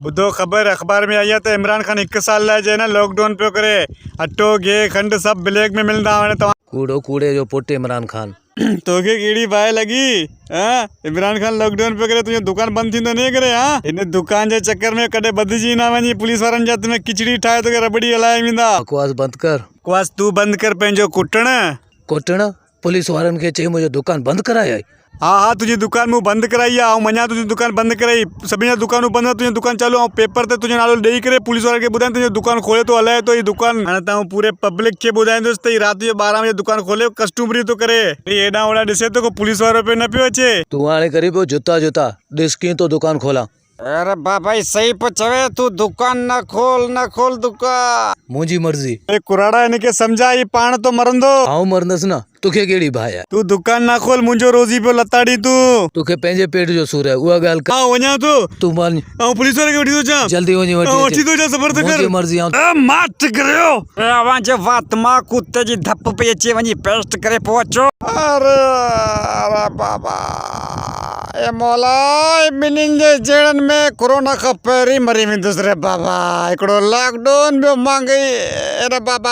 बुधो खबर अखबार में आई है तो इमरान खान 1 साल लाए जे ना लॉकडाउन पे करे अट्टो गे खंड सब ब्लैक में मिलदा है तो कूड़ो कूड़े जो पोटे इमरान खान तोखे कीड़ी बाय लगी हाँ इमरान खान लॉकडाउन पे करे तुझे दुकान बंद थी तो नहीं करे हाँ इन दुकान जे चक्कर में कदे बदजी ना वनी पुलिस वारन जा तुम्हें खिचड़ी ठाए तो रबड़ी हलाए मिंदा बकवास बंद कर। बकवास तू बंद कर पंहिंजो कुटण कोटण पुलिस वारन के चई मुझे दुकान बंद कराया। हाँ हाँ तुझी दुकान मूं बंद कराई आहे ऐं मञा तुझी दुकान बंद कराई सभी दुकानूं बंद आहे तुझी दुकान चालू ऐं पेपर ते तुझो नालो ॾेई करे पुलिस वारे खे ॿुधाइनि तुंहिंजो दुकान खोले तो हलाए तो ही दुकान हाणे तव्हां पूरे पब्लिक खे ॿुधाईंदुसि त राति जो 12 बजे दुकान खोले कस्टमरी तो करे हेॾां होॾां ॾिसे तो को पुलिस वारो पे न पियो अचे। तू हाणे करी पियो जुता जुता ॾिस कीअं तो दुकान खोला। अरे बाबा सही पे चवे तू दुकान न खोल दुकान मुंहिंजी मर्ज़ी। ए कुराड़ा इनके समझा ही पाण तो मरंदो आऊं मरंदसि न तोखे कहिड़ी भाई आहे। तू दुकान ना खोल मुंहिंजो रोज़ी पियो लताड़ी तू तोखे पंहिंजे पेट जो सूर आहे उहा ॻाल्हि कर। हाँ वञा तो तू मान ऐं पुलिस वारे खे वठी थो अचां जल्दी वञी वठी थो अचां सबर त कर मुंहिंजी मर्ज़ी मात करियो अवां जे वात मां कुत्ते जी धप पे अची वञी पेस्ट करे पहुचो। अरे अरे बाबा ए मौला ॿिन्हिनि जे जहिड़नि में कोरोना खां पहिरीं मरी वेंदुसि रे बाबा हिकिड़ो लॉकडाउन ॿियो महांगाई अरे बाबा।